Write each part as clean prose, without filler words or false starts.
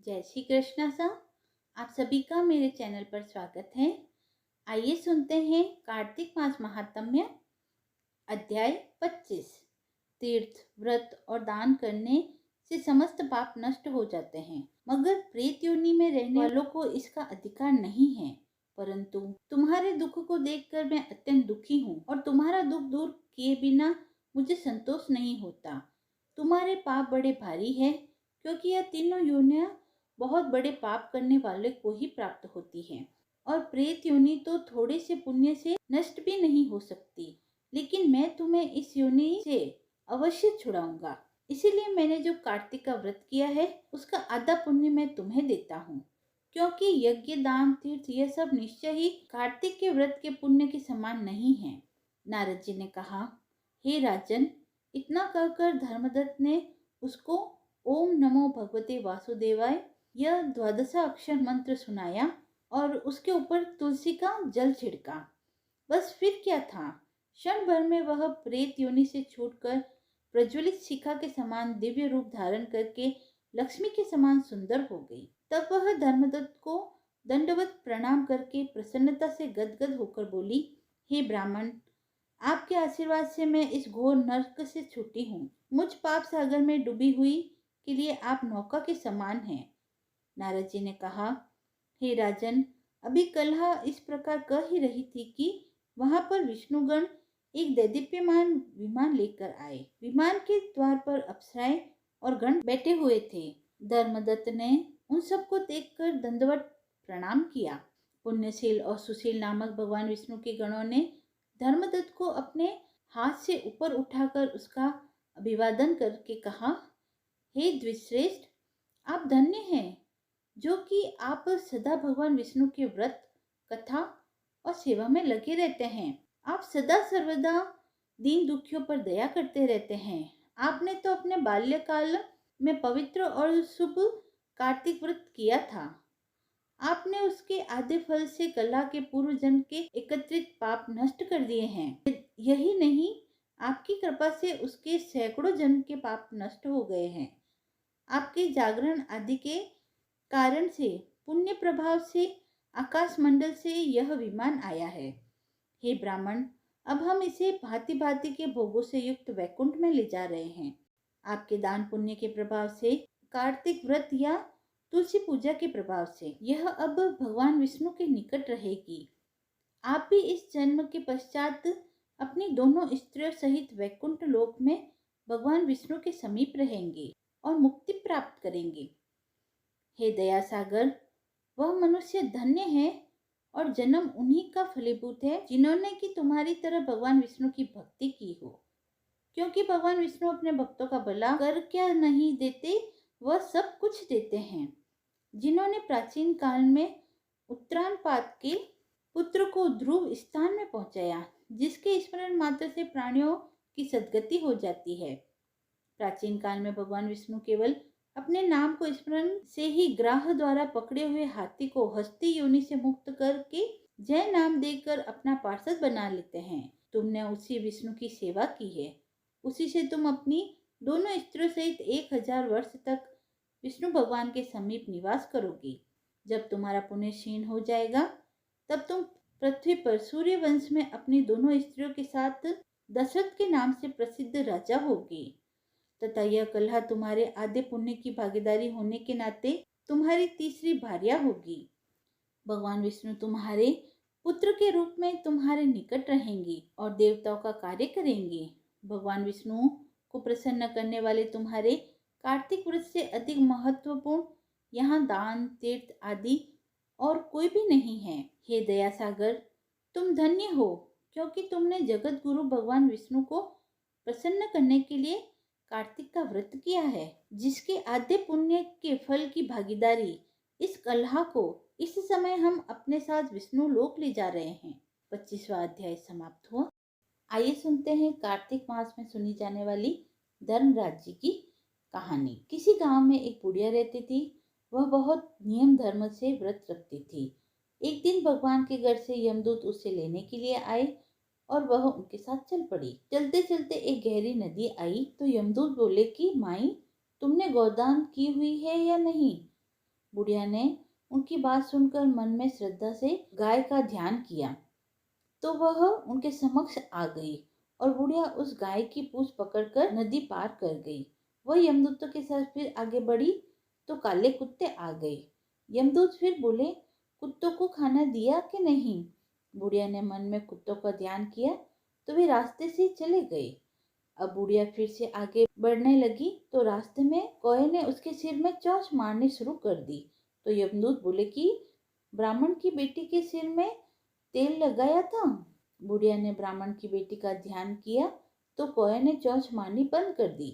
जय श्री कृष्णा सा। आप सभी का मेरे चैनल पर स्वागत है। आइए सुनते हैं कार्तिक मास महात्म्य। अध्याय 25। तीर्थ, व्रत और दान करने से समस्त पाप नष्ट हो जाते हैं, मगर प्रेत योनि में रहने वालों को इसका अधिकार नहीं है। परंतु तुम्हारे दुख को देखकर मैं अत्यंत दुखी हूँ और तुम्हारा दुख दूर किए बिना मुझे संतोष नहीं होता। तुम्हारे पाप बड़े भारी है, क्योंकि यह तीनों योनियां बहुत बड़े पाप करने वाले को ही प्राप्त होती है, और प्रेत योनि तो थोड़े से पुण्य से नष्ट भी नहीं हो सकती। लेकिन मैं तुम्हें इस योनि से अवश्य छुड़ाऊंगा। इसीलिए मैंने जो कार्तिक का व्रत किया है उसका आधा पुण्य मैं तुम्हें देता हूँ, क्योंकि यज्ञ, दान, तीर्थ यह सब निश्चय ही कार्तिक के व्रत के पुण्य के समान नहीं है। नारद जी ने कहा, हे राजन, इतना कहकर धर्मदत्त ने उसको ओम नमो भगवते वासुदेवाय यह द्वादशाक्षर मंत्र सुनाया और उसके ऊपर तुलसी का जल छिड़का। बस फिर क्या था, क्षण भर में वह प्रेत योनि से छूटकर प्रज्वलित शिखा के समान दिव्य रूप धारण करके लक्ष्मी के समान सुंदर हो गई। तब वह धर्मदत्त को दंडवत प्रणाम करके प्रसन्नता से गदगद होकर बोली, हे ब्राह्मण, आपके आशीर्वाद से मैं इस घोर नरक से छूटी हूँ। मुझ पाप सागर में डूबी हुई के लिए आप नौका के समान हैं। नारद जी ने कहा, हे राजन, अभी कलह इस प्रकार कह ही रही थी कि वहां पर विष्णुगण एक दैदीप्यमान विमान लेकर आए। विमान के द्वार पर अप्सराएं और गण बैठे हुए थे। धर्मदत्त ने उन सबको देखकर दंडवत प्रणाम किया। पुण्यशील और सुशील नामक भगवान विष्णु के गणों ने धर्मदत्त को अपने हाथ से ऊपर उठाकर उसका अभिवादन करके कहा, हे द्विश्रेष्ठ, आप धन्य हैं जो कि आप सदा भगवान विष्णु के व्रत, कथा और सेवा में लगे रहते हैं। आप सदा सर्वदा दीन दुखियों पर दया करते रहते हैं। आपने तो अपने बाल्यकाल में पवित्र और शुभ कार्तिक व्रत किया था। आपने उसके आधे फल से कला के पूर्व जन्म के एकत्रित पाप नष्ट कर दिए हैं। यही नहीं, आपकी कृपा से उसके सैकड़ों जन्म के पाप नष्ट हो गए हैं। आपके जागरण आदि के कारण से, पुण्य प्रभाव से आकाश मंडल से यह विमान आया है। हे ब्राह्मण, अब हम इसे भांति भांति के भोगों से युक्त वैकुंठ में ले जा रहे हैं। आपके दान पुण्य के प्रभाव से, कार्तिक व्रत या तुलसी पूजा के प्रभाव से यह अब भगवान विष्णु के निकट रहेगी। आप भी इस जन्म के पश्चात अपनी दोनों स्त्रियों सहित वैकुंठ लोक में भगवान विष्णु के समीप रहेंगे और मुक्ति प्राप्त करेंगे। हे दया सागर, वह मनुष्य धन्य है और जन्म उन्हीं का फलीभूत है जिन्होंने कि तुम्हारी तरह भगवान विष्णु की भक्ति की हो। क्योंकि भगवान विष्णु अपने भक्तों का भला कर क्या नहीं देते, वह सब कुछ देते हैं। जिन्होंने प्राचीन काल में उत्तरानपाद के पुत्र को ध्रुव स्थान में पहुंचाया, जिसके स्मरण मात्र से प्राणियों की सद्गति हो जाती है। प्राचीन काल में भगवान विष्णु केवल अपने नाम को स्मरण से ही ग्राह द्वारा पकड़े हुए हाथी को हस्ती योनि से मुक्त करके जय नाम देकर अपना पार्षद बना लेते हैं। तुमने उसी विष्णु की सेवा की है। उसी से तुम अपनी दोनों स्त्रियों सहित 1000 वर्ष तक विष्णु भगवान के समीप निवास करोगी। जब तुम्हारा पुण्य क्षीण हो जाएगा, तब तुम पृथ्वी पर सूर्य वंश में अपनी दोनों स्त्रियों के साथ दशरथ के नाम से प्रसिद्ध राजा होगी, तथा यह कलह तुम्हारे आधे पुण्य की भागीदारी होने के नाते तुम्हारी तीसरी भार्या होगी। भगवान विष्णु तुम्हारे पुत्र के रूप में तुम्हारे निकट रहेंगी और देवताओं का कार्य करेंगे। भगवान विष्णु को प्रसन्न करने वाले तुम्हारे कार्तिक व्रत से अधिक महत्वपूर्ण यहाँ दान, तीर्थ आदि और कोई भी नहीं है। हे दया सागर, तुम धन्य हो, क्योंकि तुमने जगत गुरु भगवान विष्णु को प्रसन्न करने के लिए कार्तिक का व्रत किया है, जिसके आधे पुण्य के फल की भागीदारी इस कलह को इस समय हम अपने साथ विष्णु लोक ले जा रहे हैं। 25वां अध्याय समाप्त हुआ। आइए सुनते हैं कार्तिक मास में सुनी जाने वाली धर्मराज जी की कहानी। किसी गांव में एक बुढ़िया रहती थी। वह बहुत नियम धर्म से व्रत रखती थी। एक दिन भगवान के घर से यमदूत उसे लेने के लिए आए और वह उनके साथ चल पड़ी। चलते चलते एक गहरी नदी आई तो यमदूत बोले कि माई, तुमने गोदान की हुई है या नहीं? बुढ़िया ने उनकी बात सुनकर मन में श्रद्धा से गाय का ध्यान किया तो वह उनके समक्ष आ गई और बुढ़िया उस गाय की पूंछ पकड़कर नदी पार कर गई। वह यमदूतों के साथ फिर आगे बढ़ी तो काले कुत्ते आ गए। यमदूत फिर बोले, कुत्तों को खाना दिया कि नहीं? बुढ़िया ने मन में कुत्तों का ध्यान किया तो वे रास्ते से चले गए। अब बुढ़िया फिर से आगे बढ़ने लगी तो रास्ते में कौए ने उसके सिर में चोंच मारनी शुरू कर दी। तो यमदूत बोले कि ब्राह्मण की बेटी के सिर में तेल लगाया था। बुढ़िया ने ब्राह्मण की बेटी का ध्यान किया तो कौए ने चोंच मारनी बंद कर दी।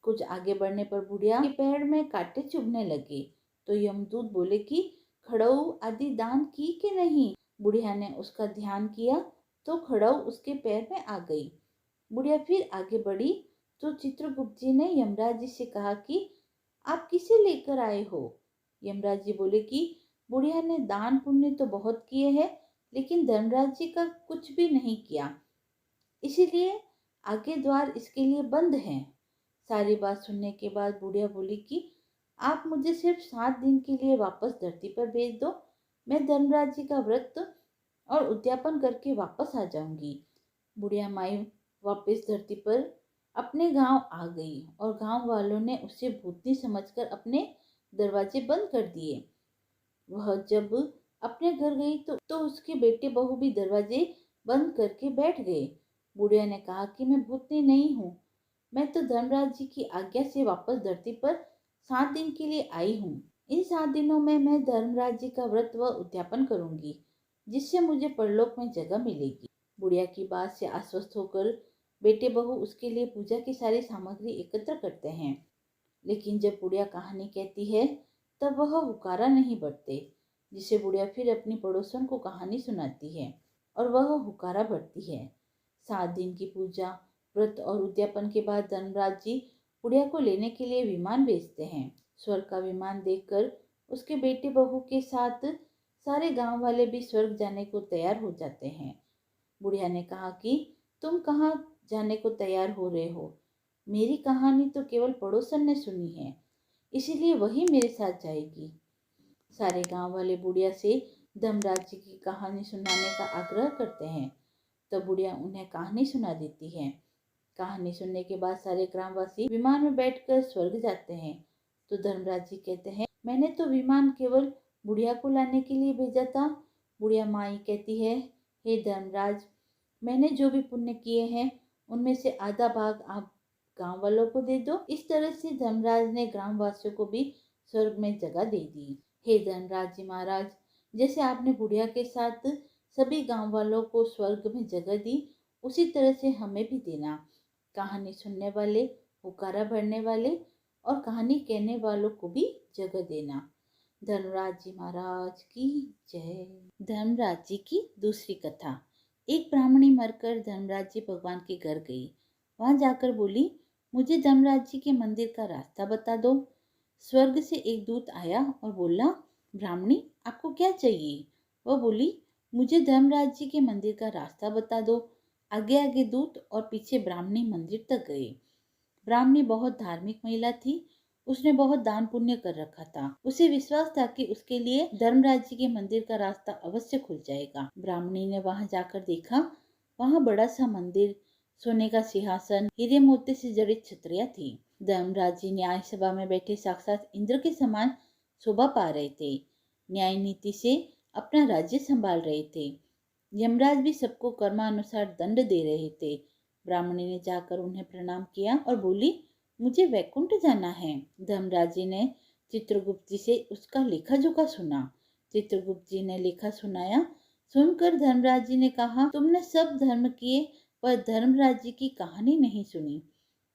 कुछ आगे बढ़ने पर बुढ़िया के पैर में कांटे चुभने लगे तो यमदूत बोले कि खड़ऊ आदि दान की कि नहीं? बुढ़िया ने उसका ध्यान किया तो खड़ऊ उसके पैर में आ गई। बुढ़िया फिर आगे बढ़ी तो चित्रगुप्त जी ने यमराज जी से कहा कि आप किसे लेकर आए हो? यमराज जी बोले कि बुढ़िया ने दान पुण्य तो बहुत किए हैं लेकिन धर्मराज जी का कुछ भी नहीं किया, इसीलिए आगे द्वार इसके लिए बंद हैं। सारी बात सुनने के बाद बुढ़िया बोली कि आप मुझे सिर्फ 7 दिन के लिए वापस धरती पर भेज दो, मैं धर्मराज जी का व्रत और उद्यापन करके वापस आ जाऊंगी। बुढ़िया माई वापस धरती पर अपने गांव आ गई और गांव वालों ने उसे भूतनी समझकर अपने दरवाजे बंद कर दिए। वह जब अपने घर गई तो उसके बेटे बहू भी दरवाजे बंद करके बैठ गए। बुढ़िया ने कहा कि मैं भूतनी नहीं हूँ, मैं तो धर्मराज जी की आज्ञा से वापस धरती पर 7 दिन के लिए आई हूँ। इन 7 दिनों में मैं धर्मराज जी का व्रत व उद्यापन करूंगी जिससे मुझे परलोक में जगह मिलेगी। बुढ़िया की बात से आश्वस्त होकर बेटे बहू उसके लिए पूजा की सारी सामग्री एकत्र करते हैं। लेकिन जब बुढ़िया कहानी कहती है तब वह हुकारा नहीं भरते, जिसे बुढ़िया फिर अपनी पड़ोसन को कहानी सुनाती है और वह हुकारा भरती है। 7 दिन की पूजा व्रत और उद्यापन के बाद धर्मराज जी बुढ़िया को लेने के लिए विमान भेजते हैं। स्वर्ग का विमान देखकर उसके बेटे बहू के साथ सारे गांव वाले भी स्वर्ग जाने को तैयार हो जाते हैं। बुढ़िया ने कहा कि तुम कहाँ जाने को तैयार हो रहे हो? मेरी कहानी तो केवल पड़ोसन ने सुनी है, इसीलिए वही मेरे साथ जाएगी। सारे गांव वाले बुढ़िया से धर्मराज जी की कहानी सुनाने का आग्रह करते हैं। तो बुढ़िया उन्हें कहानी सुना देती है। कहानी सुनने के बाद सारे ग्रामवासी विमान में बैठकर स्वर्ग जाते हैं। तो धर्मराज जी कहते हैं, मैंने तो विमान केवल बुढ़िया को लाने के लिए भेजा था। बुढ़िया माई कहती है, हे धर्मराज, मैंने जो भी पुण्य किए हैं उनमें से आधा भाग आप गांव वालों को दे दो। इस तरह से धर्मराज ने ग्रामवासियों को भी स्वर्ग में जगह दे दी। हे धर्मराज जी महाराज, जैसे आपने बुढ़िया के साथ सभी गांव वालों को स्वर्ग में जगह दी, उसी तरह से हमें भी देना। कहानी सुनने वाले, हुकारा भरने वाले और कहानी कहने वालों को भी जगह देना। धर्मराज जी महाराज की जय। धर्मराज जी की दूसरी कथा। एक ब्राह्मणी मरकर धर्मराज जी भगवान के घर गई। वहां जाकर बोली, मुझे धर्मराज जी के मंदिर का रास्ता बता दो। स्वर्ग से एक दूत आया और बोला, ब्राह्मणी, आपको क्या चाहिए? वह बोली, मुझे धर्मराज जी के मंदिर का रास्ता बता दो। आगे आगे दूत और पीछे ब्राह्मणी मंदिर तक गए। ब्राह्मणी बहुत धार्मिक महिला थी। उसने बहुत दान पुण्य कर रखा था। उसे विश्वास था कि उसके लिए धर्मराज जी के मंदिर का रास्ता अवश्य खुल जाएगा। ब्राह्मणी ने वहां जाकर देखा, वहां बड़ा सा मंदिर, सोने का सिंहासन, हीरे मोती से जड़ित छतरियां थी। धर्मराज जी न्याय सभा में बैठे साक्षात इंद्र के समान शोभा पा रहे थे। न्याय नीति से अपना राज्य संभाल रहे थे। यमराज भी सबको कर्मानुसार दंड दे रहे थे। ब्राह्मणी ने जाकर उन्हें प्रणाम किया और बोली, मुझे वैकुंठ जाना है। धर्मराज जी ने चित्रगुप्त जी से उसका लेखा जोखा सुना। चित्रगुप्त जी ने लेखा सुनाया। सुनकर धर्मराज जी ने कहा, तुमने सब धर्म किए पर धर्मराज जी की कहानी नहीं सुनी,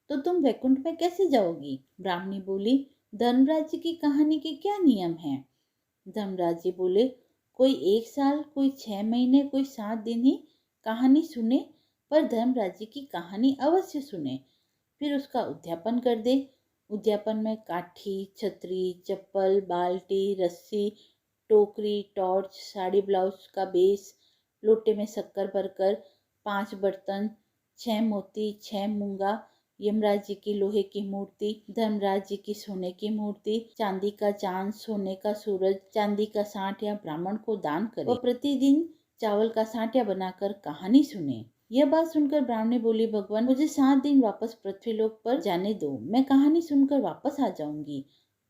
तो तुम वैकुंठ में कैसे जाओगी? ब्राह्मणी बोली, धर्मराज जी की कहानी के क्या नियम हैं? धर्मराज जी बोले, कोई 1 साल, कोई 6 महीने, कोई 7 दिन ही कहानी सुने, पर धर्मराज जी की कहानी अवश्य सुने, फिर उसका उद्यापन कर दे। उद्यापन में काठी, छतरी, चप्पल, बाल्टी, रस्सी, टोकरी, टॉर्च, साड़ी ब्लाउज का बेस, लोटे में शक्कर भरकर, 5 बर्तन, 6 मोती, 6 मूंगा, यमराज जी की लोहे की मूर्ति, धर्मराज जी की सोने की मूर्ति, चांदी का चांद, सोने का सूरज, चांदी का सांठिया ब्राह्मण को दान करे और प्रतिदिन चावल का सांठिया बनाकर कहानी सुने। यह बात सुनकर ब्राह्मणी बोली, भगवान मुझे 7 दिन वापस पृथ्वीलोक पर जाने दो, मैं कहानी सुनकर वापस आ जाऊंगी।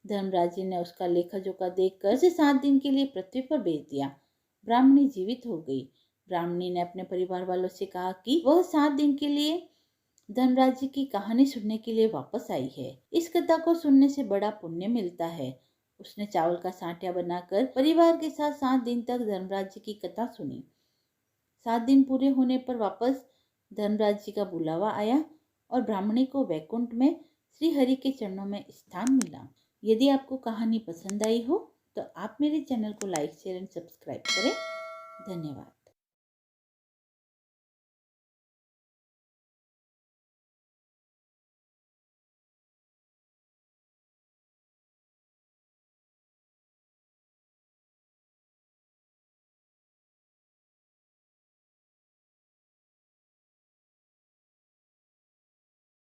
धर्मराज जी ने उसका लेखा जोखा देखकर उसे 7 दिन के लिए पृथ्वी पर भेज दिया। ब्राह्मणी जीवित हो गई। ब्राह्मणी ने अपने परिवार वालों से कहा कि वह 7 दिन के लिए धर्मराज जी की कहानी सुनने के लिए वापस आई है। इस कथा को सुनने से बड़ा पुण्य मिलता है। उसने चावल का सांठिया बनाकर परिवार के साथ 7 दिन तक धर्मराज जी की कथा सुनी। 7 दिन पूरे होने पर वापस धर्मराज जी का बुलावा आया और ब्राह्मणी को वैकुंठ में श्री हरि के चरणों में स्थान मिला। यदि आपको कहानी पसंद आई हो तो आप मेरे चैनल को लाइक, शेयर एंड सब्सक्राइब करें। धन्यवाद।